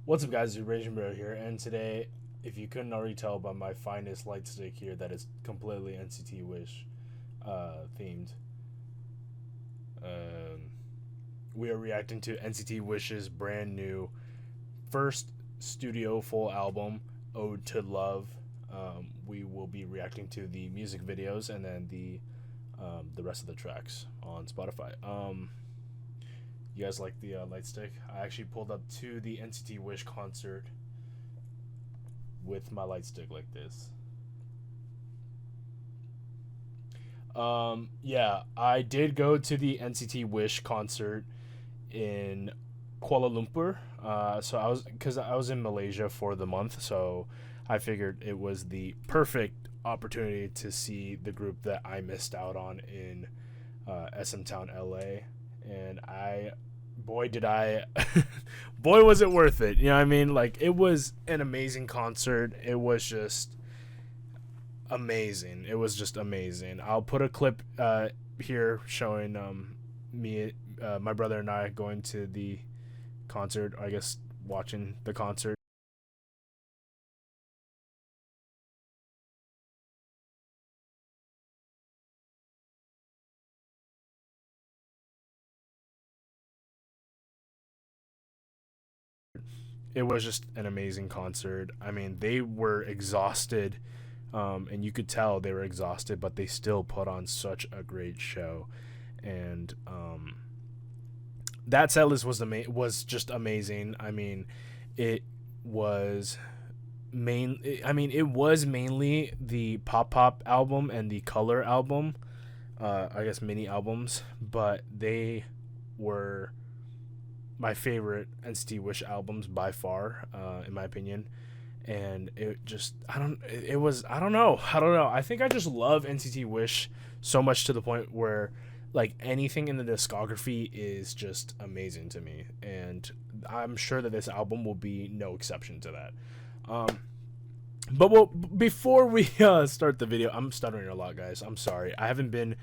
What's up, guys? It's Raging Bear here, and today, if you couldn't already tell by my finest light stick here, that is completely NCT Wish themed. Um, we are reacting to NCT Wish's brand new first studio full album, Ode to Love. We will be reacting to the music videos and then the rest of the tracks on Spotify. You guys like the light stick? I actually pulled up to the NCT Wish concert with my light stick like this. Yeah, I did go to the NCT Wish concert in Kuala Lumpur. So I was in Malaysia for the month, so I figured it was the perfect opportunity to see the group that I missed out on in SM Town, LA. And boy, did I, boy, was it worth it. You know what I mean? Like, it was an amazing concert. It was just amazing. It was just amazing. I'll put a clip here showing me, my brother and I going to the concert. I guess watching the concert. It was just an amazing concert. I mean, they were exhausted, and you could tell they were exhausted, but they still put on such a great show. And that set list was just amazing. I mean, it was it was mainly the Pop album and the Color album, I guess mini albums, but they were my favorite NCT Wish albums by far, in my opinion. And it just I don't know. I think I just love NCT Wish so much to the point where like anything in the discography is just amazing to me, and I'm sure that this album will be no exception to that. Um, but before we start the video, I'm stuttering a lot, guys. I'm sorry. I haven't been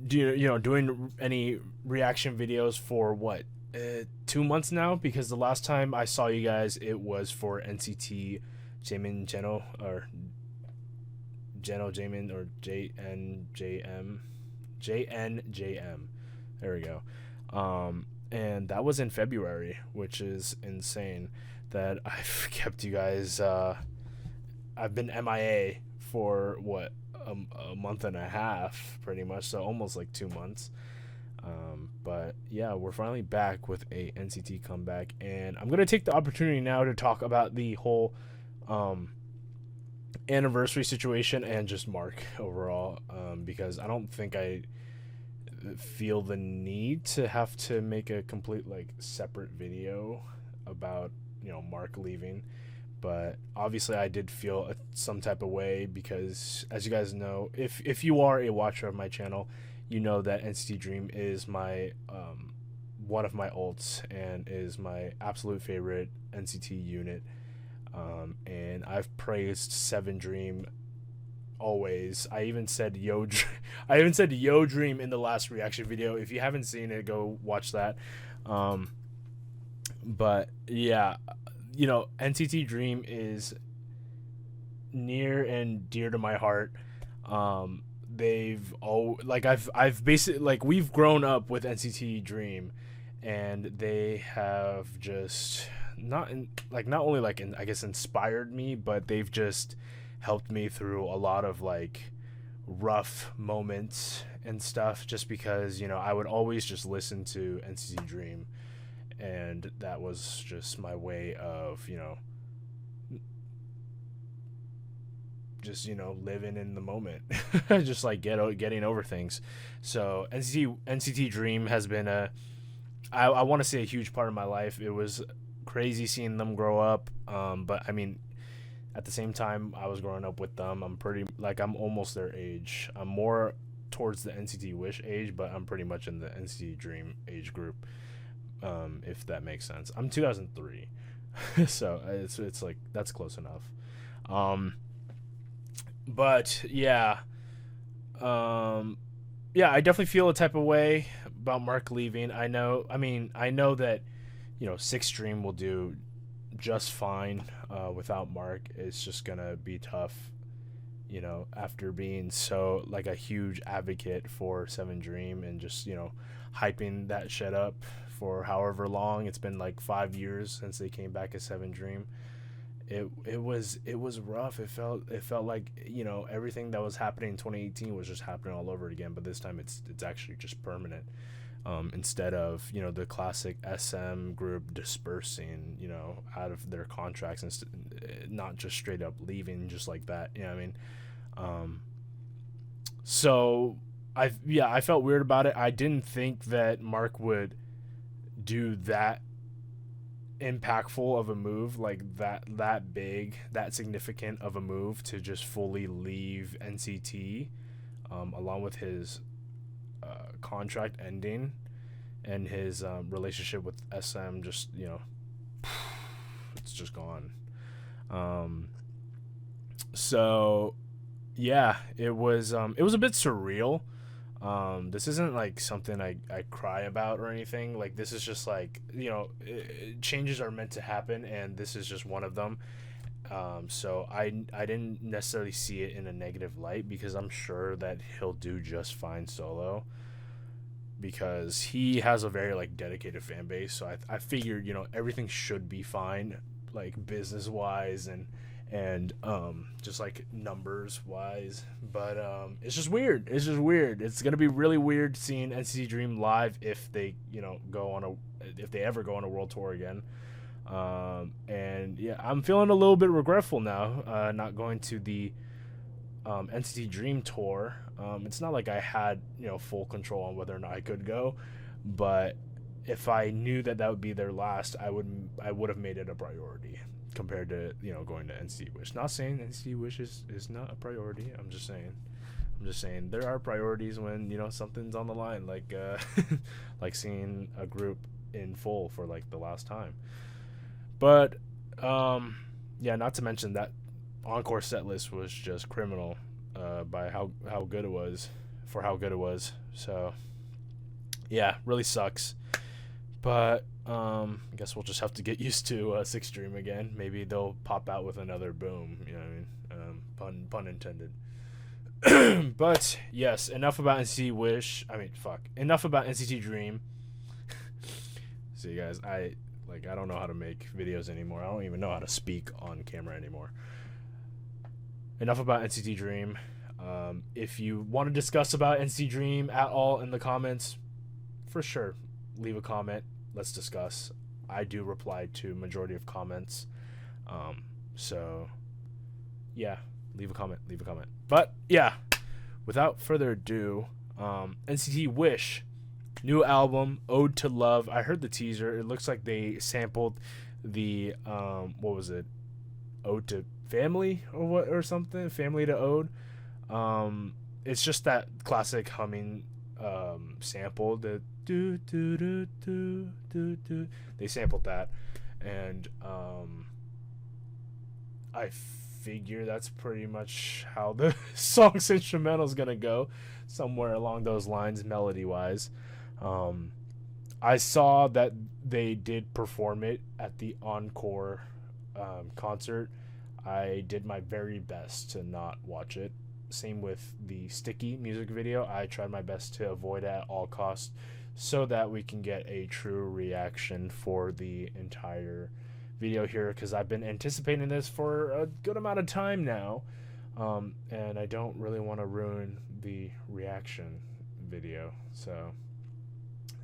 doing any reaction videos for what 2 months now, because the last time I saw you guys it was for NCT Jamin Jeno or Jamin or JNJM. There we go. And that was in February, which is insane that I've kept you guys. I've been MIA for what a month and a half, pretty much, so almost like 2 months. But yeah, we're finally back with a NCT comeback, and I'm gonna take the opportunity now to talk about the whole um, anniversary situation and just Mark overall, because I don't think I feel the need to have to make a complete like separate video about Mark leaving. But obviously I did feel some type of way because, as you guys know, if you are a watcher of my channel, you know that NCT Dream is my one of my ults and is my absolute favorite NCT unit. And I've praised Seven Dream always. I even said I even said Yo Dream in the last reaction video. If you haven't seen it, go watch that. Um, but yeah, NCT Dream is near and dear to my heart. They've all like I've basically like we've grown up with NCT Dream, and they have just not only I guess inspired me, but they've just helped me through a lot of like rough moments and stuff, just because I would always just listen to NCT Dream, and that was just my way of just living in the moment, just like getting over things. So NCT Dream has been I want to say a huge part of my life. It was crazy seeing them grow up, but I mean, at the same time I was growing up with them. I'm almost their age. I'm more towards the NCT Wish age, but I'm pretty much in the NCT Dream age group, if that makes sense. I'm 2003, so it's like that's close enough. um but yeah, um yeah, I definitely feel a type of way about Mark leaving. I know that Six Dream will do just fine without Mark. It's just gonna be tough, after being so like a huge advocate for Seven Dream and just hyping that shit up for however long. It's been like 5 years since they came back as Seven Dream. It was rough. It felt like everything that was happening in 2018 was just happening all over again, but this time it's actually just permanent. Instead of the classic SM group dispersing out of their contracts and not just straight up leaving just like that. You know what I mean? So I felt weird about it. I didn't think that Mark would do that impactful of a move, like that big, that significant of a move, to just fully leave NCT, along with his contract ending and his relationship with SM. Just it's just gone. So yeah, it was a bit surreal. This isn't like something I cry about or anything. Like, this is just like, changes are meant to happen, and this is just one of them. So I didn't necessarily see it in a negative light, because I'm sure that he'll do just fine solo, because he has a very like dedicated fan base. So I figured everything should be fine, like business wise and just like numbers wise. But it's just weird. It's gonna be really weird seeing NCT Dream live if they if they ever go on a world tour again. And yeah, I'm feeling a little bit regretful now, not going to the NCT Dream tour. It's not like I had full control on whether or not I could go, but if I knew that would be their last, I would have made it a priority compared to going to NCT Wish. Not saying NCT Wish is not a priority. I'm just saying there are priorities when something's on the line, like like seeing a group in full for like the last time. But yeah, not to mention that encore set list was just criminal, by how good it was, for how good it was. So yeah, really sucks. But I guess we'll just have to get used to Six Dream again. Maybe they'll pop out with another boom. You know what I mean? Pun intended. But yes, enough about NCT Wish. Enough about NCT Dream. See, guys, I don't know how to make videos anymore. I don't even know how to speak on camera anymore. Enough about NCT Dream. If you want to discuss about NCT Dream at all in the comments, for sure, leave a comment. Let's discuss. I do reply to majority of comments. So yeah, leave a comment. But yeah, without further ado, NCT Wish, new album, Ode to Love. I heard the teaser. It looks like they sampled the what was it? Ode to Family or something? Family to Ode. It's just that classic humming sample, the do do do do do do. They sampled that, and I figure that's pretty much how the song's instrumental is gonna go, somewhere along those lines, melody wise. I saw that they did perform it at the encore concert. I did my very best to not watch it. Same with the Sticky music video. I tried my best to avoid it at all costs, so that we can get a true reaction for the entire video here, because I've been anticipating this for a good amount of time now, and I don't really want to ruin the reaction video. So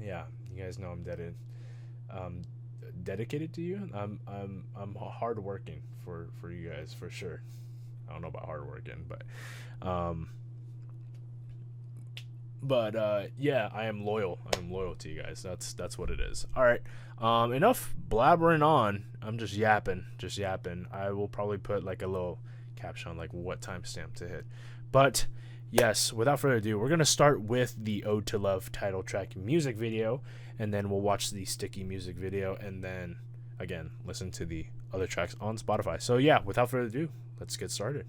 yeah, you guys know I'm dedicated to you. I'm hard working for you guys, for sure. I don't know about hard working, but yeah, I am loyal to you guys. That's what it is. All right, enough blabbering on. I'm just yapping. I will probably put like a little caption on like what timestamp to hit. But yes, without further ado, we're gonna start with the Ode to Love title track music video, and then we'll watch the Sticky music video, and then again listen to the other tracks on Spotify. So yeah, without further ado, let's get started.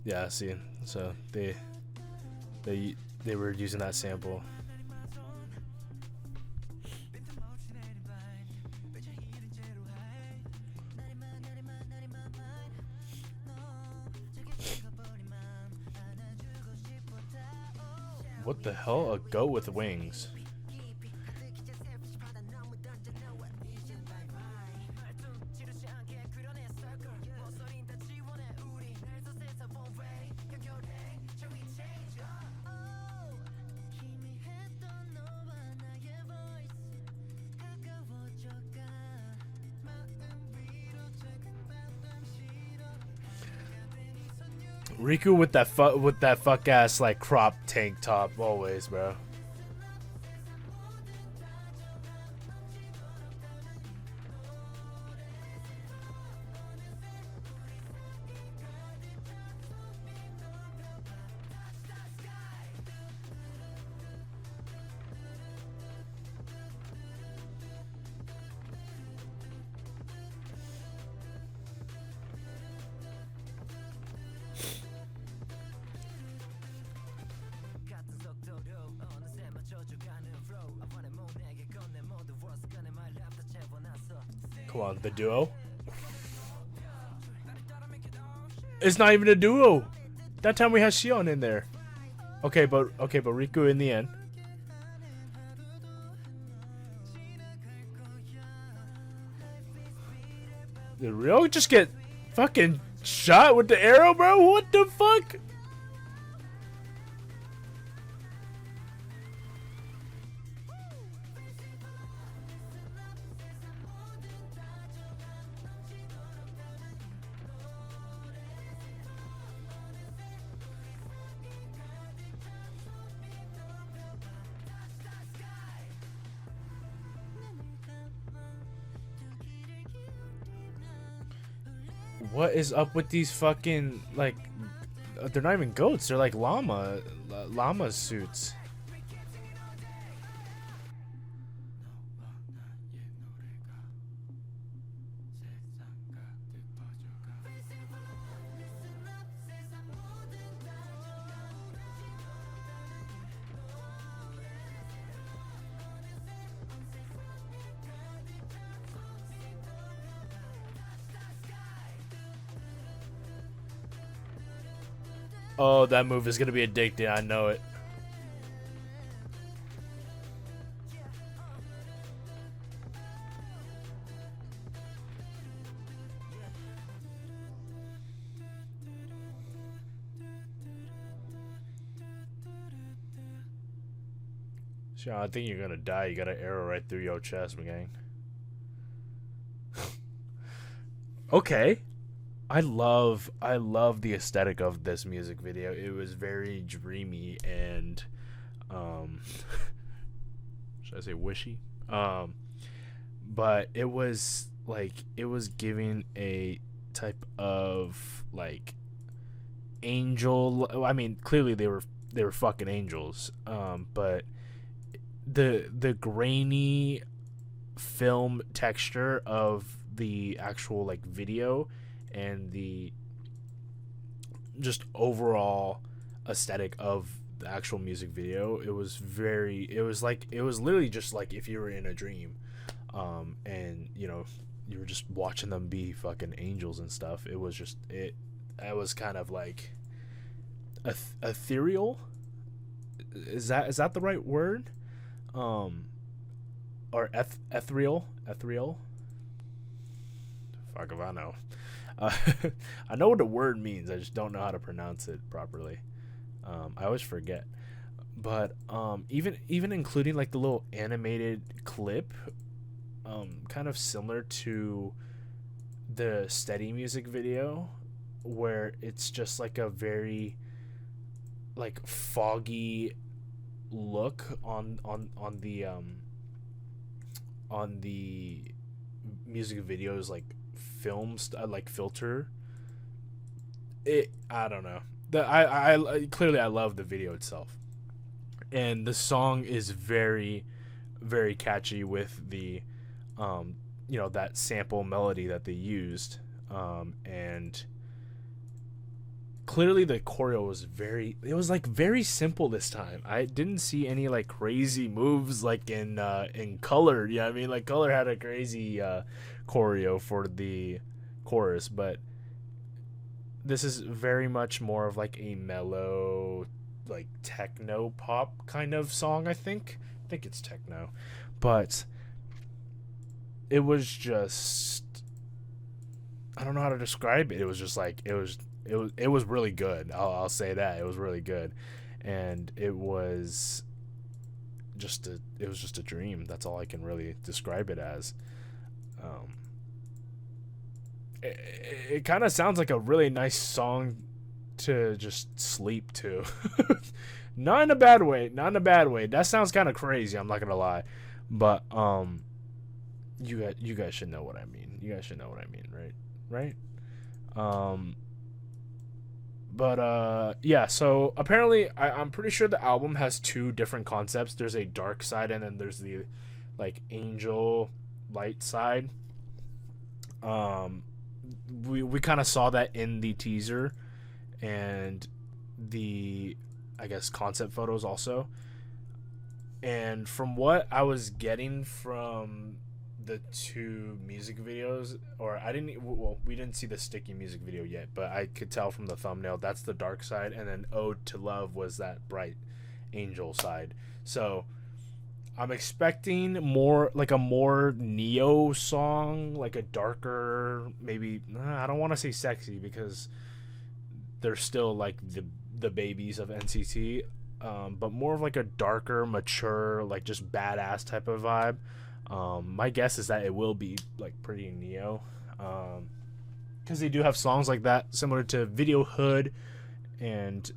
Yeah, see, so they were using that sample. What the hell? A goat with wings. Riku with that fuck ass like crop tank top always, bro. Come on, the duo. It's not even a duo. That time we had Shion in there. Okay, but Riku in the end. Did Ryo just get fucking shot with the arrow, bro? What the fuck? What is up with these fucking, like, they're not even goats, they're like llama suits. Oh, that move is gonna be addicting, I know it. Sean, I think you're gonna die. You got an arrow right through your chest, my gang. Okay. I love the aesthetic of this music video. It was very dreamy and should I say wishy? But it was giving a type of like angel. I mean, clearly they were fucking angels. But the grainy film texture of the actual like video and the just overall aesthetic of the actual music video, it was literally just like if you were in a dream, and you know, you were just watching them be fucking angels and stuff. It was kind of like ethereal. Is that the right word? Or ethereal. Fuck if I know. I know what the word means. I just don't know how to pronounce it properly. I always forget. But even including like the little animated clip, kind of similar to the Steady music video, where it's just like a very like foggy look on the music videos, like films, like filter it. I don't know, I clearly I love the video itself, and the song is very very catchy with the you know, that sample melody that they used, and clearly the choreo was very simple this time. I didn't see any like crazy moves like in Color. Yeah, I mean, like Color had a crazy choreo for the chorus, but this is very much more of like a mellow like techno pop kind of song. I think it's techno, but it was just, I don't know how to describe it. It was just like it was really good. I'll say that it was really good, and it was just a dream. That's all I can really describe it as. Um, it kind of sounds like a really nice song to just sleep to. Not in a bad way. Not in a bad way. That sounds kind of crazy. I'm not gonna lie, but you guys should know what I mean. You guys should know what I mean, right? Right? Um, but yeah. So apparently, I'm pretty sure the album has two different concepts. There's a dark side, and then there's the like angel light side. Um, we kind of saw that in the teaser and the, I guess, concept photos also. And from what I was getting from the two music videos, or I didn't, well, we didn't see the Sticky music video yet, but I could tell from the thumbnail that's the dark side, and then Ode to Love was that bright angel side. So I'm expecting more like a more neo song, like a darker, maybe, I don't want to say sexy because they're still like the babies of NCT, but more of like a darker, mature, like just badass type of vibe. My guess is that it will be like pretty neo, because they do have songs like that, similar to Video Hood and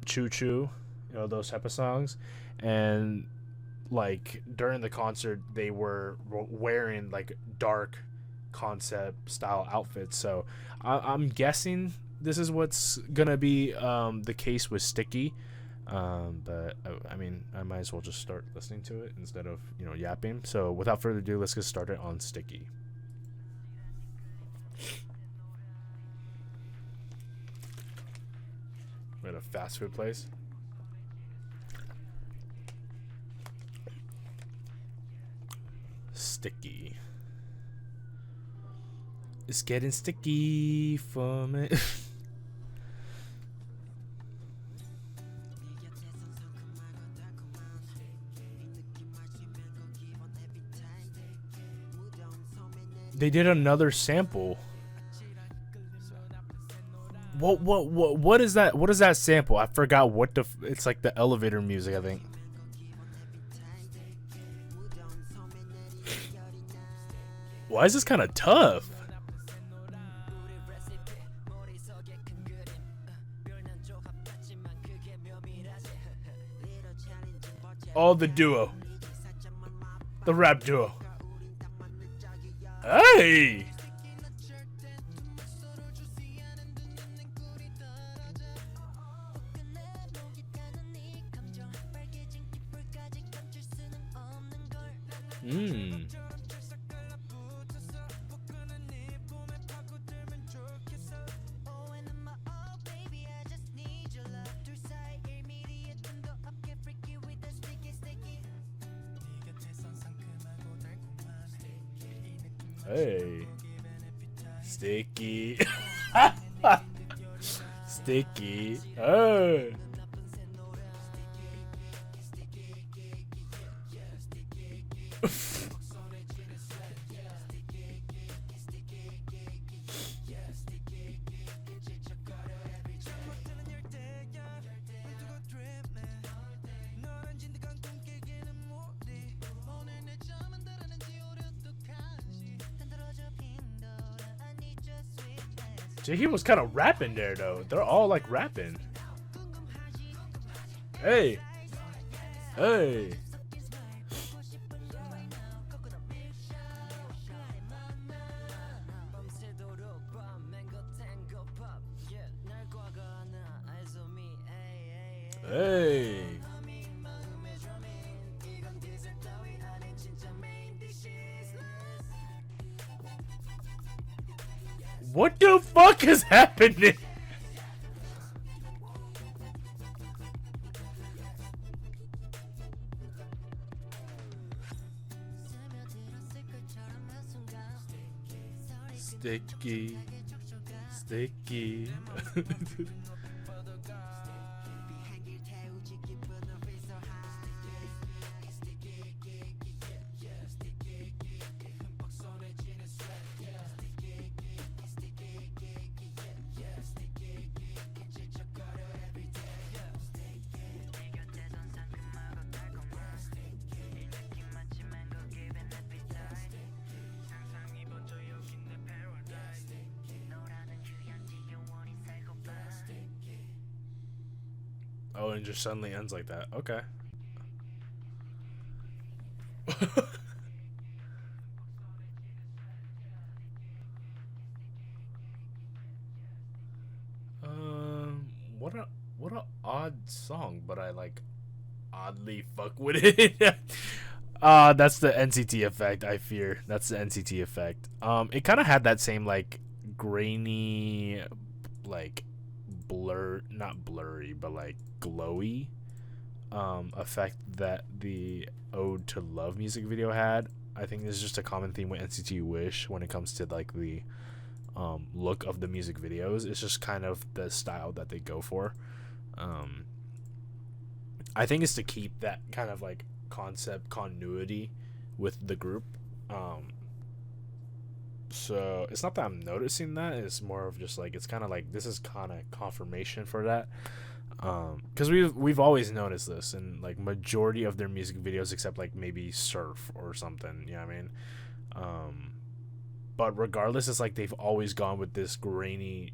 Choo Choo, those type of songs. And like during the concert, they were wearing like dark concept style outfits. So I'm guessing this is what's gonna be the case with Sticky. But I mean, I might as well just start listening to it instead of yapping. So without further ado, let's get started on Sticky. We're at a fast food place. Sticky. It's getting sticky for me. They did another sample. What is that? What is that sample? I forgot what it's like the elevator music, I think. Why is this kind of tough? Oh, the duo. The rap duo. Hey! Hey. Sticky. Sticky. Oh. He was kind of rapping there, though. They're all like rapping. Hey. Hey. Hey. What the fuck is happening? Sticky. Sticky. Oh, and just suddenly ends like that. Okay. What a what a odd song, but I like oddly fuck with it. That's the NCT effect. I fear that's the NCT effect. It kind of had that same like grainy, like not blurry, but like glowy, effect that the Ode to Love music video had. I think this is just a common theme with NCT Wish when it comes to like the look of the music videos. It's just kind of the style that they go for. Um, I think it's to keep that kind of like concept continuity with the group. So it's not that I'm noticing that. It's more of just like it's kind of like this is kind of confirmation for that. Because we've always noticed this in like majority of their music videos, except like maybe Surf or something. You know what I mean? But regardless, it's like they've always gone with this grainy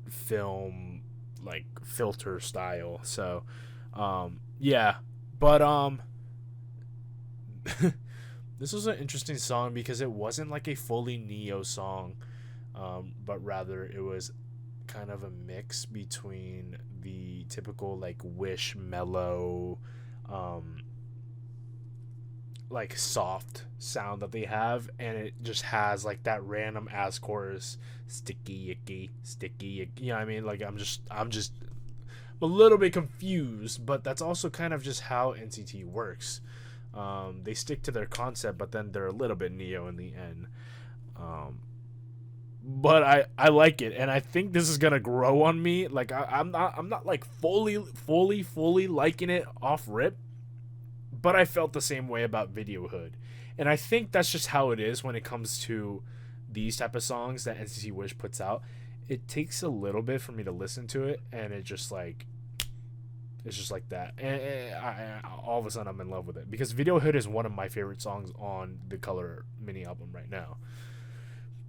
film like filter style. So yeah, but this was an interesting song because it wasn't like a fully Neo song, but rather it was kind of a mix between the typical like Wish mellow, like soft sound that they have, and it just has like that random ass chorus, sticky icky, sticky icky. You know what I mean? Like I'm a little bit confused, but that's also kind of just how NCT works. They stick to their concept, but then they're a little bit Neo in the end. But I like it, and I think this is gonna grow on me. Like I'm not like fully liking it off rip, but I felt the same way about Video Hood, and I think that's just how it is when it comes to these type of songs that NCT Wish puts out. It takes a little bit for me to listen to it, and it just like it's just like that, and all of a sudden I'm in love with it because Video Hood is one of my favorite songs on the Color mini album right now.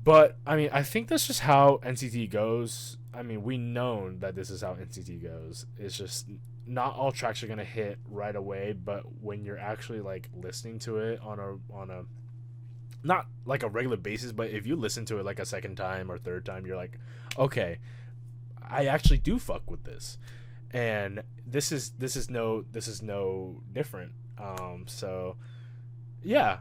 But I mean, I think that's just how NCT goes. I mean, we know that this is how NCT goes. It's just not all tracks are gonna hit right away, but when you're actually like listening to it on a not like a regular basis, but if you listen to it like a second time or third time, you're like, okay, I actually do fuck with this, and this is no different. So yeah,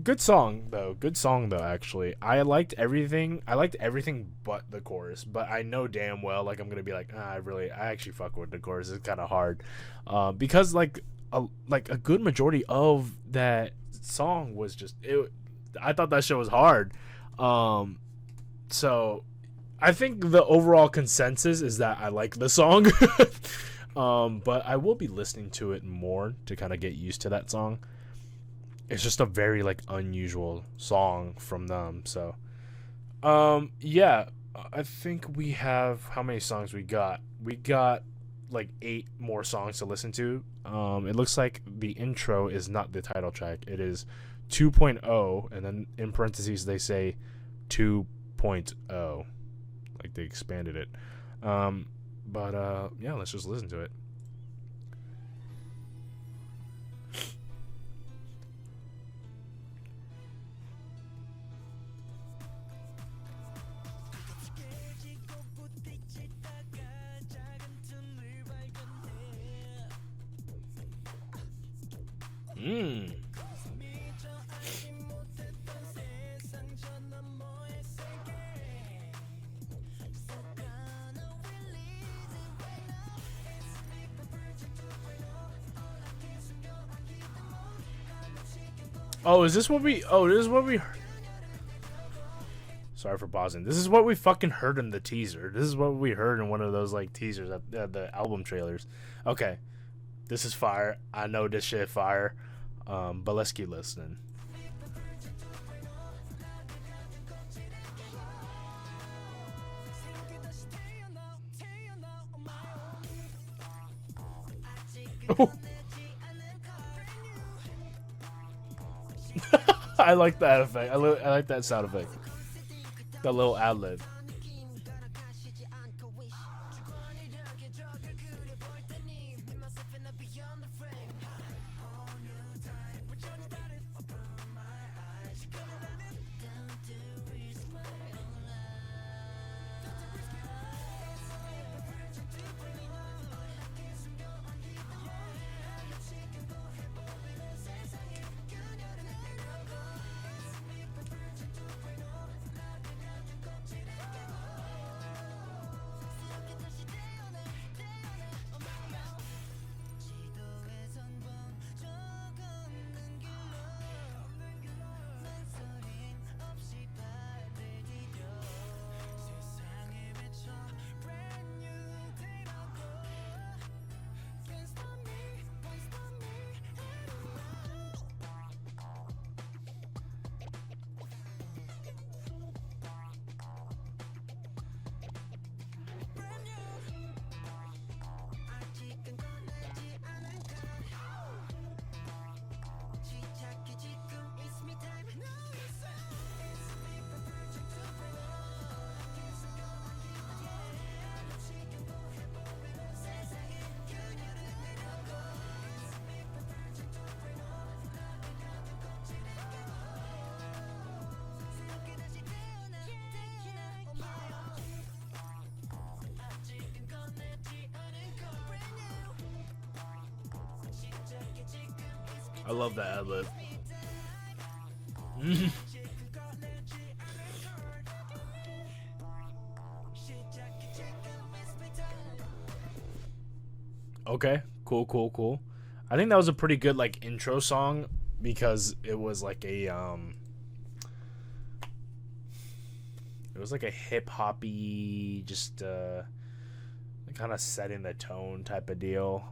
good song though. Good song though. Actually, I liked everything. I liked everything but the chorus. But I know damn well, like I'm gonna be like, I actually fuck with the chorus. It's kind of hard, because like a good majority of that song was just it. I thought that shit was hard. So I think the overall consensus is that I like the song. But I will be listening to it more to kind of get used to that song. It's just a very like unusual song from them. So yeah, I think we have how many songs we got? We got like 8 more songs to listen to. It looks like the intro is not the title track. It is 2.0, and then in parentheses they say 2.0, like they expanded it. But yeah, let's just listen to it. Mm. Oh, is this what we? Oh, this is what we. Sorry for pausing. This is what we fucking heard in the teaser. This is what we heard in one of those like teasers at the album trailers. Okay, this is fire. I know this shit fire. But let's keep listening. Oh. I like that effect. I like that sound effect. That little ad lib. I love that ad lib. Okay, cool. I think that was a pretty good like intro song because it was like a hip hoppy, just kind of setting the tone type of deal.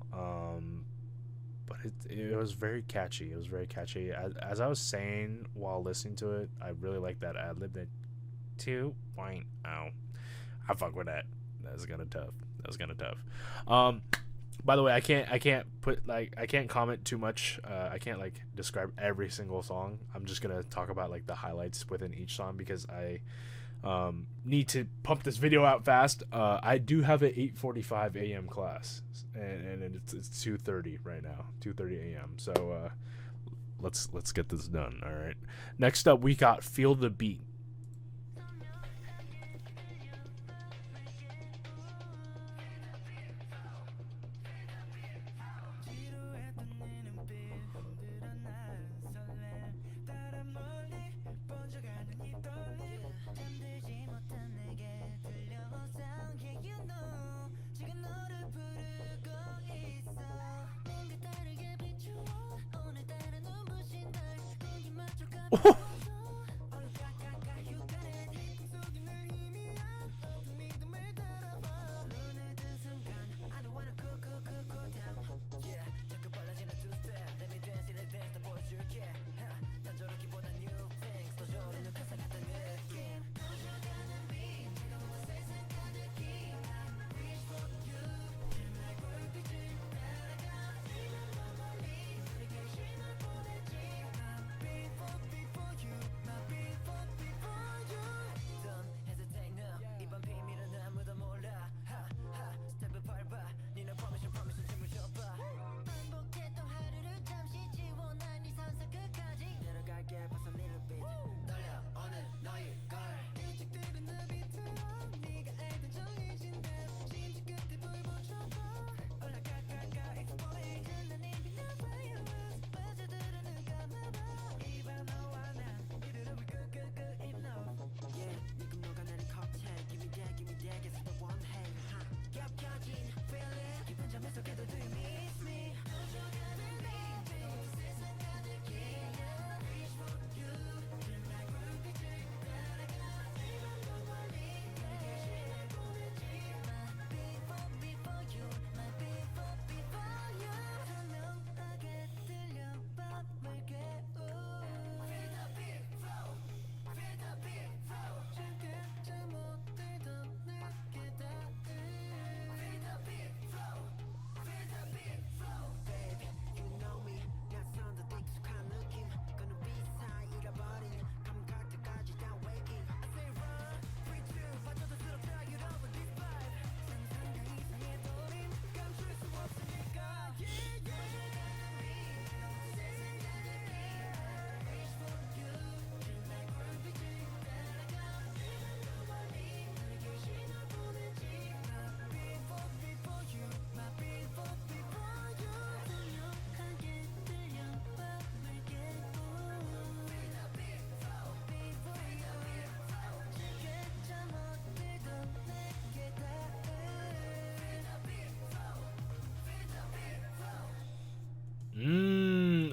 But it was very catchy. It was very catchy. As I was saying while listening to it, I really like that ad lib. That 2.0. I fuck with that. That was kind of tough. By the way, I can't comment too much. I can't like describe every single song. I'm just gonna talk about like the highlights within each song because I need to pump this video out fast. I do have an 8:45 a.m. class, and it's 2:30 right now, 2:30 a.m. So let's get this done. All right. Next up, we got "Feel the Beat."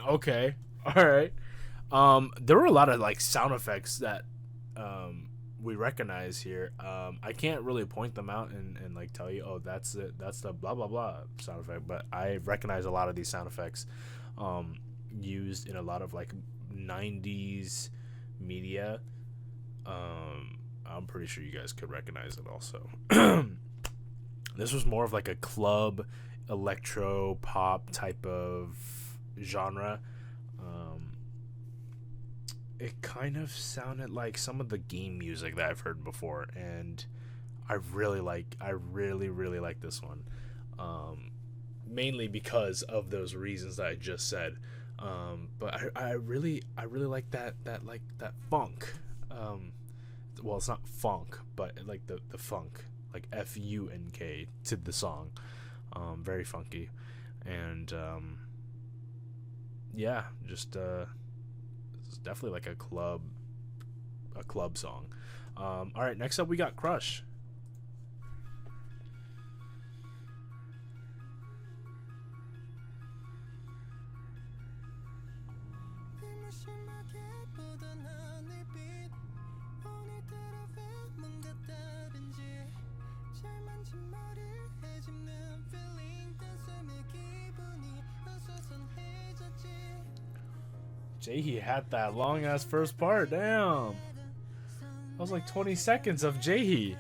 Okay. All right. There were a lot of like sound effects that we recognize here. I can't really point them out and like tell you, oh, that's it, that's the blah blah blah sound effect. But I recognize a lot of these sound effects used in a lot of like 90s media. I'm pretty sure you guys could recognize it also. This was more of like a club electro pop type of genre. It kind of sounded like some of the game music that I've heard before, and I really like this one, mainly because of those reasons that I just said. But I really like that funk. Well, it's not funk, but like the funk, like FUNK to the song. Very funky, and yeah, just it's definitely like a club song. All right, next up we got Crush. Jaehee had that long ass first part. Damn. That was like 20 seconds of Jaehee.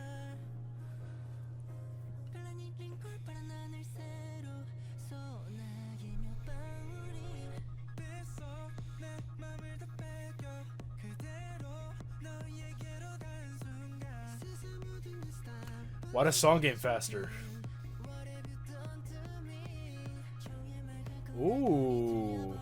Why does song get faster? Ooh.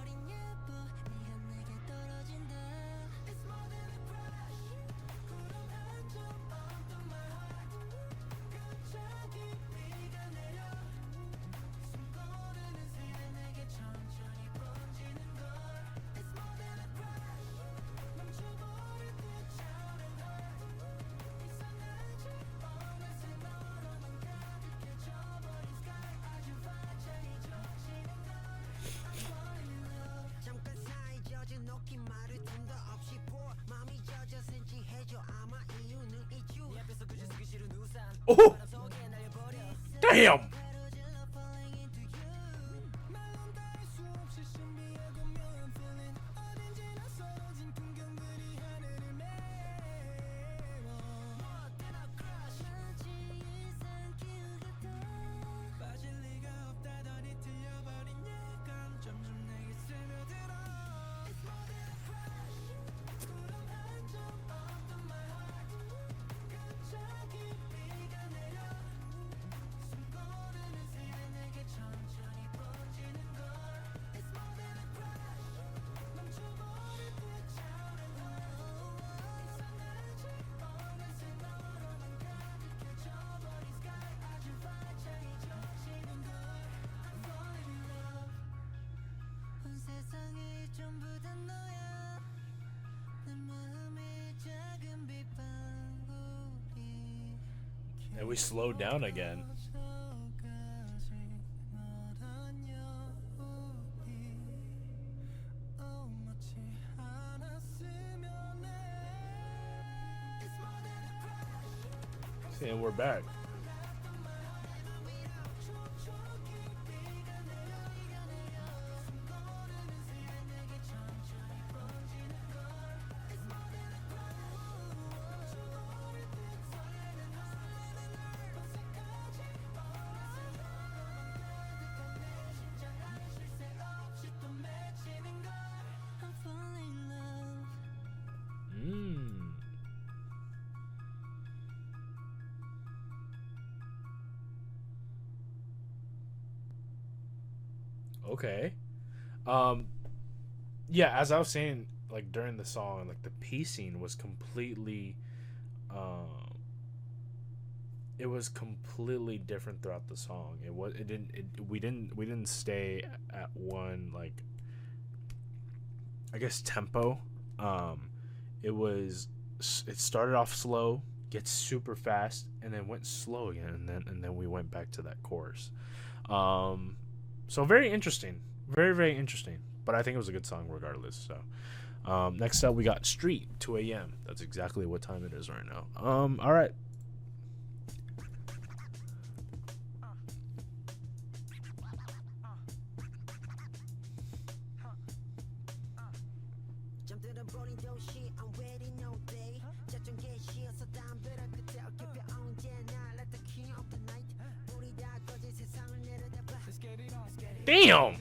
Oh, damn. And we slowed down again. And we're back. Okay. Yeah, as I was saying, like during the song, like the pacing was completely, it was completely different throughout the song. We didn't stay at one, like, I guess, tempo. It started off slow, gets super fast, and then went slow again, and then we went back to that chorus. So very interesting, very interesting. But I think it was a good song regardless. So next up we got Street, 2 a.m. That's exactly what time it is right now. All right. Damn.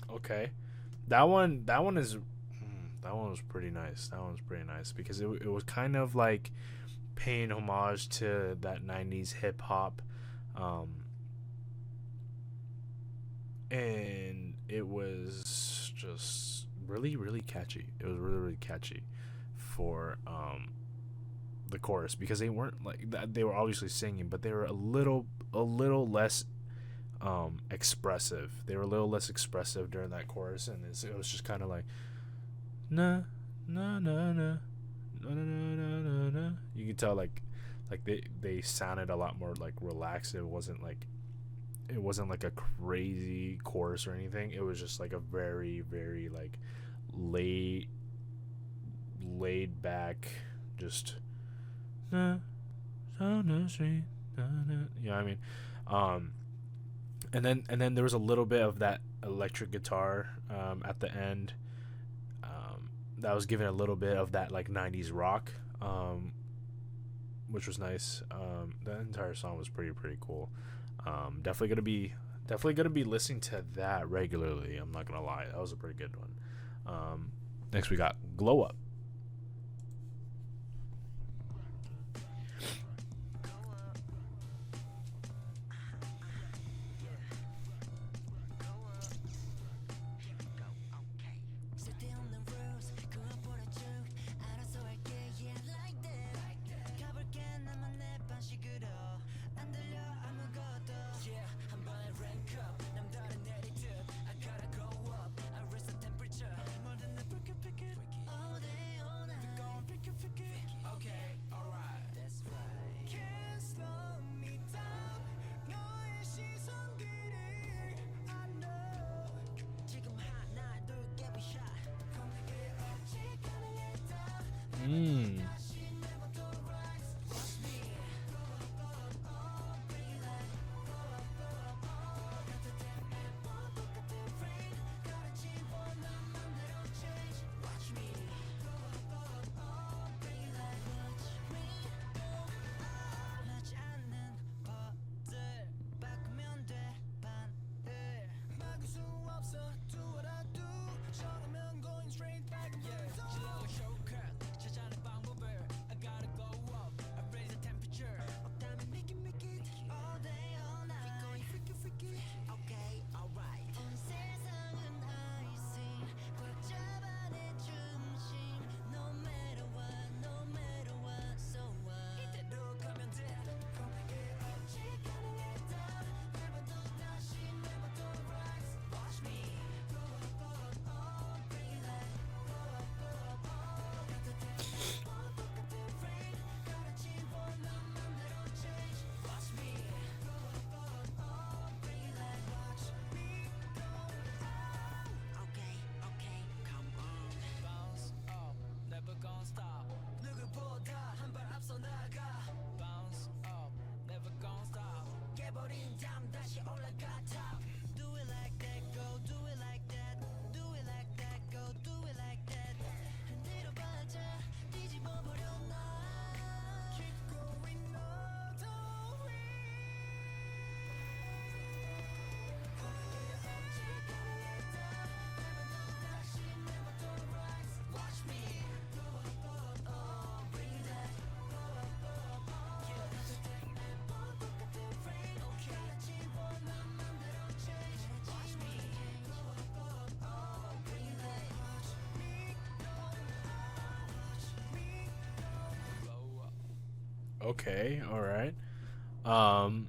Okay. That one was pretty nice. That one was pretty nice because it was kind of like paying homage to that 90s hip hop, um and it was just really really catchy. It was really really catchy for the chorus because they weren't like that, they were obviously singing, but they were a little less expressive. They were a little less expressive during that chorus, and it was just kind of like na na na na na na na na na. You could tell like they sounded a lot more like relaxed. It wasn't like a crazy chorus or anything. It was just like a very very like laid laid back, just na on the street, na, na. You know what I mean? Um, and then there was a little bit of that electric guitar at the end, that was giving a little bit of that like 90s rock, which was nice. The entire song was pretty cool. Definitely gonna be listening to that regularly. I'm not gonna lie, that was a pretty good one. Next we got Glow Up. Mm. Okay, all right. Um,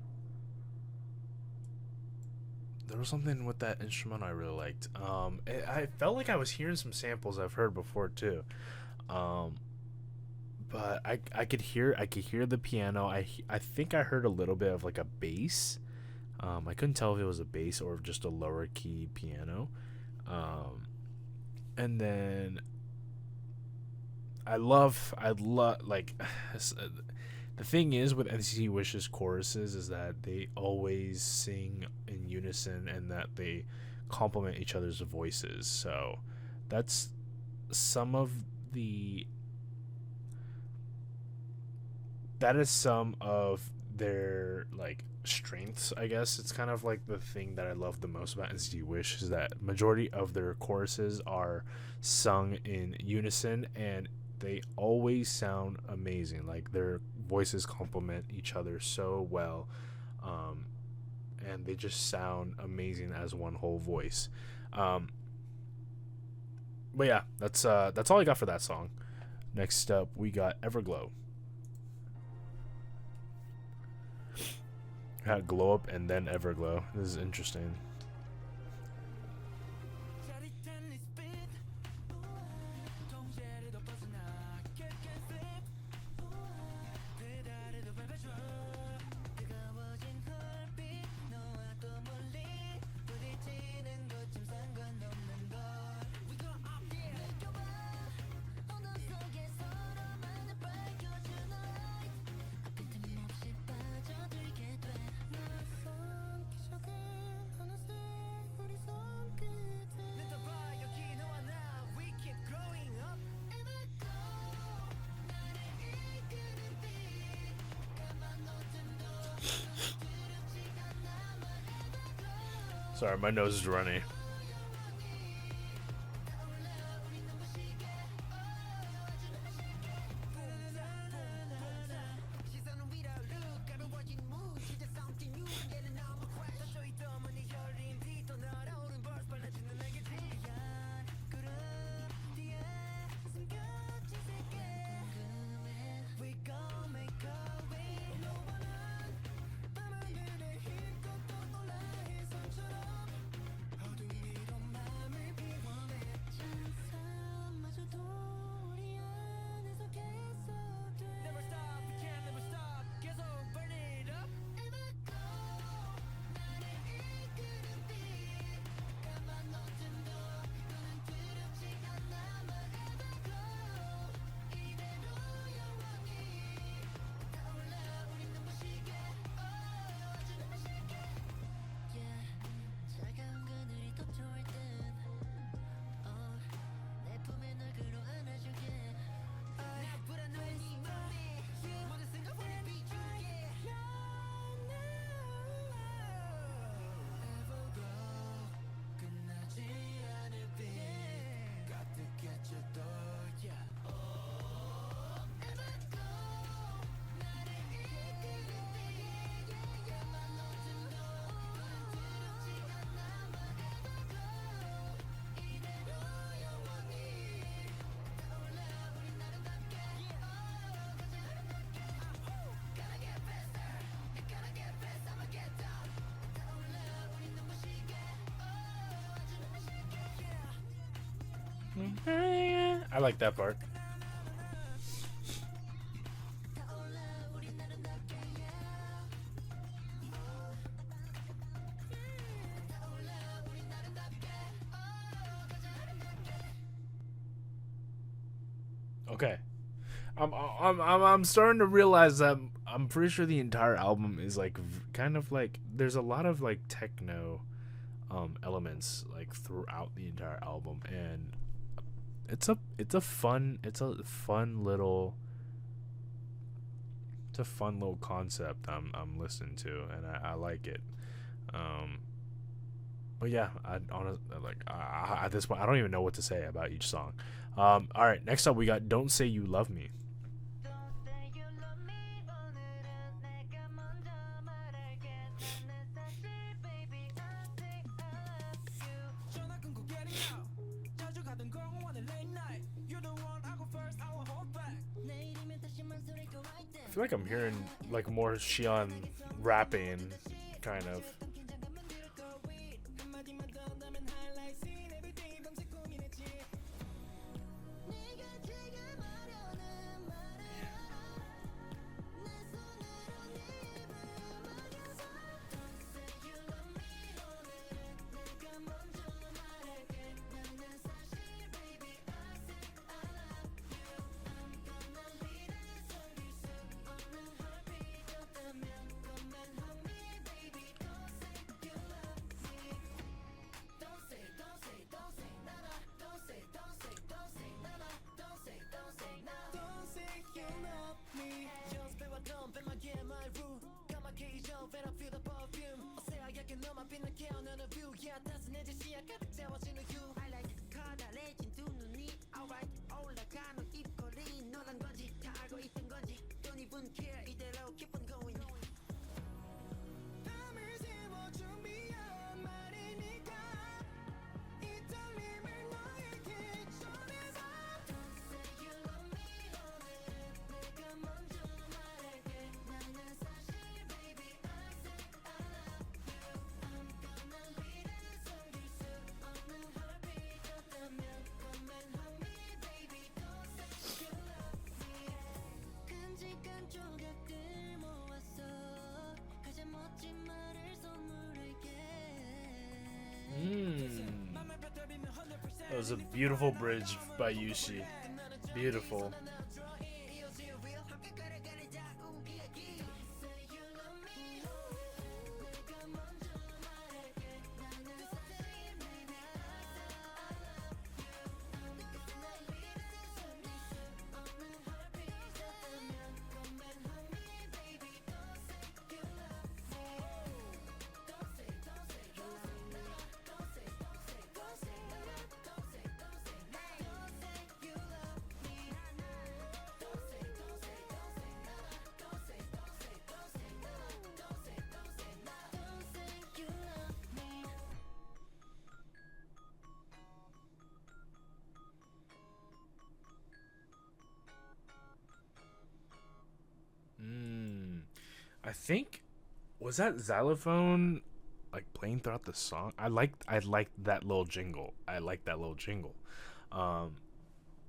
there was something with that instrument I really liked. I felt like I was hearing some samples I've heard before too. Um, but I could hear the piano. I think I heard a little bit of like a bass. I couldn't tell if it was a bass or just a lower key piano. Um, and then I love like the thing is with NCT Wish's choruses is that they always sing in unison and that they complement each other's voices. So that's some of the that is some of their like strengths, I guess. It's kind of like the thing that I love the most about NCT Wish is that majority of their choruses are sung in unison and they always sound amazing. Like their voices complement each other so well. Um, and they just sound amazing as one whole voice. Um, but yeah, that's all I got for that song. Next up, we got Everglow. Had Glow Up and then Everglow. This is interesting. Sorry, my nose is runny. I like that part. Okay. I'm starting to realize that I'm pretty sure the entire album is like kind of like there's a lot of like techno elements like throughout the entire album and it's a fun little concept I'm listening to and I like it. Um but yeah, I honestly like at this point I don't even know what to say about each song. All right, next up we got Don't Say You Love Me. feel like I'm hearing like more Xi'an rapping, kind of. That was a beautiful bridge by Yushi. Beautiful. I think was that xylophone like playing throughout the song. I liked that little jingle. I liked that little jingle. Um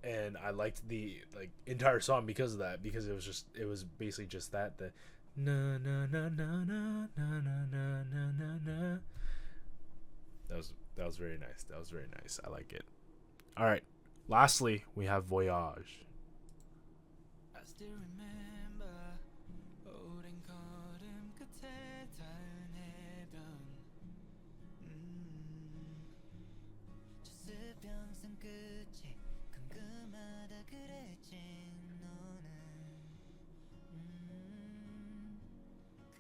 and I liked the like entire song because of that, because it was basically just that the na na na na na na na na na na na. That was very nice. That was very nice. I like it. All right. Lastly, we have Voyage. I still remember 오랜 걸음 끝에 닿은 해변 저 수평선 끝이 궁금하다 그랬지 너는 그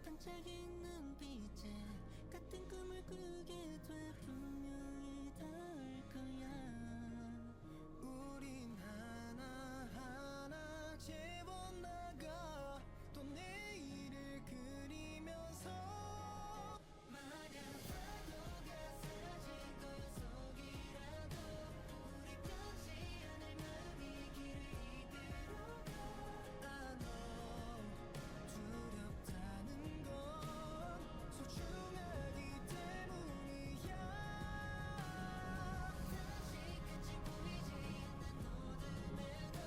반짝인 눈빛에 같은 꿈을 꾸게 돼 분명히 닿을 거야 우린 하나하나 채워나가 또 내일을 그리면서 마냥 파도가 사라진 거야 속이라도 우리 변치 않을 마음이 길을 이끌어가 두렵다는 건 소중하기 때문이야 다시 끝이 보이지 않는 어둠에도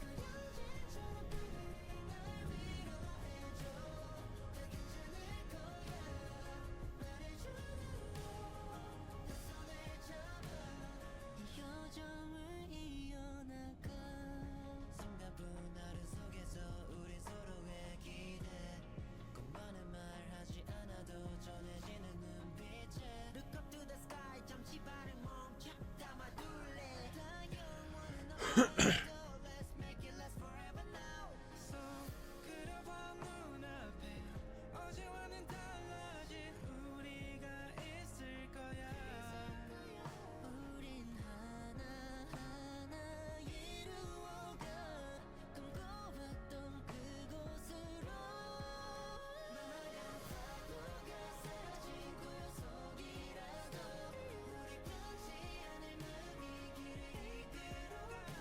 그려진처럼 그리 날 위로해줘 다 괜찮을 거야 말해주는 너내 손을 잡아 이 여정을 이어나가 숨가쁜 하루 속에서 우리 서로의 기대 꼭 많은 말 하지 않아도 전해지는 눈빛에 Look up to the sky 잠시 발을 멈춰 담아둘래 다 영원은 없어도 Let's make it last forever now So 그려봐 눈앞에 어제와는 달라진 우리가 있을 거야 우린 하나하나 이루어가 꿈꿔왔던 그곳으로 마냥 파도가 사라진 고요 속이라도 우리 변치 않을 마음이 길을 이끌어가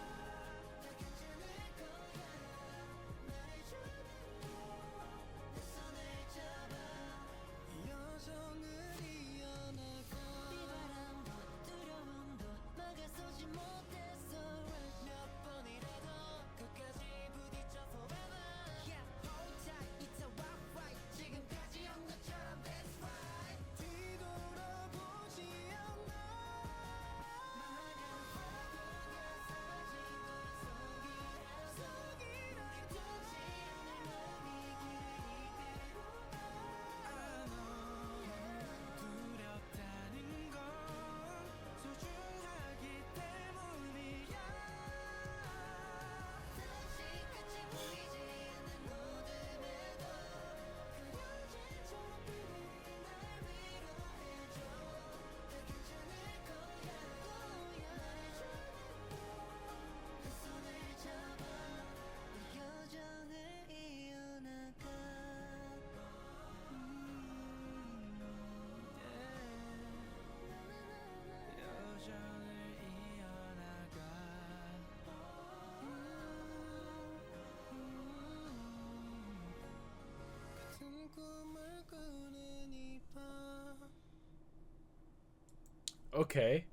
Okay.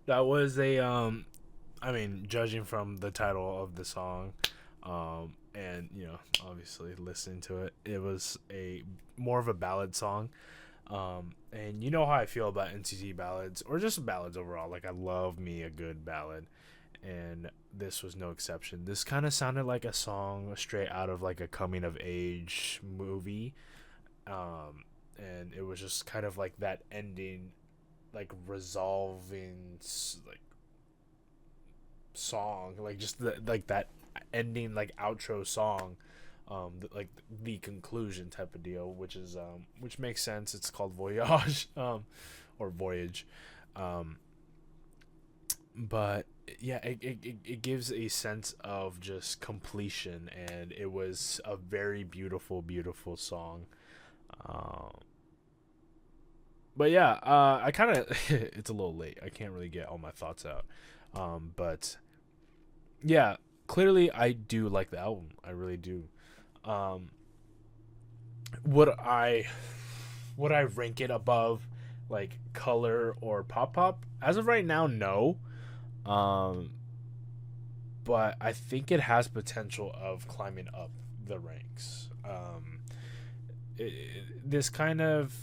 That was a I mean, judging from the title of the song, and obviously listening to it, it was a more of a ballad song. And you know how I feel about NCT ballads or just ballads overall. Like I love me a good ballad, and this was no exception. This kind of sounded like a song straight out of like a coming of age movie. And it was just kind of like that ending, like resolving like song, like just like that ending like outro song, like the conclusion type of deal, which makes sense. It's called Voyage, or Voyage, um, but yeah, it gives a sense of just completion, and it was a very beautiful song. Um, but yeah, I kind of it's a little late. I can't really get all my thoughts out. But yeah, clearly I do like the album. I really do. Um, would I would I rank it above like Color or Pop Pop? As of right now, no. Um, but I think it has potential of climbing up the ranks. This kind of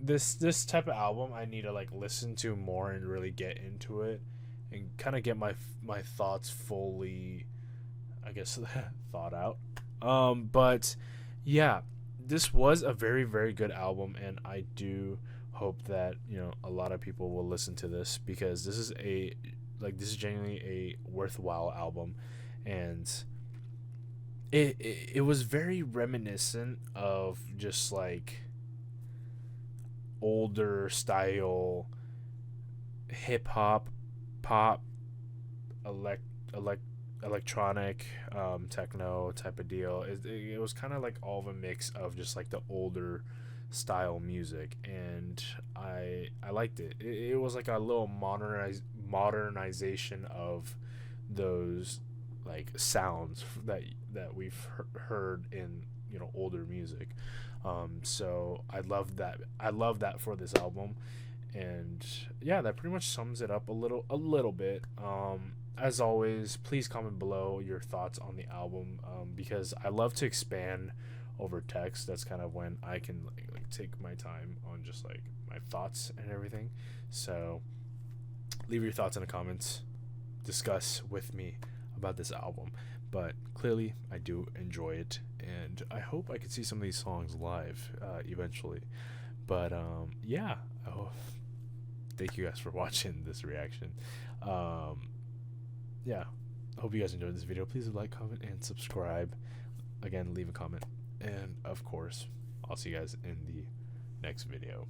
this type of album I need to like listen to more and really get into it and kind of get my thoughts fully, I guess, thought out. But yeah, this was a very good album, and I do hope that a lot of people will listen to this, because this is genuinely a worthwhile album, and it was very reminiscent of just like older style hip hop, pop, elect, elect electronic, techno type of deal. It was kind of like all of a mix of just like the older style music, and I liked it. It was like a little modernization of those like sounds that we've heard in older music. So I love that for this album, and yeah, that pretty much sums it up a little bit. As always, please comment below your thoughts on the album, because I love to expand over text. That's kind of when I can like take my time on just like my thoughts and everything. So leave your thoughts in the comments, discuss with me about this album. But clearly I do enjoy it, and I hope I could see some of these songs live eventually. But yeah, oh, thank you guys for watching this reaction. um, yeah, I hope you guys enjoyed this video. Please like, comment, and subscribe. Again, leave a comment, and of course I'll see you guys in the next video.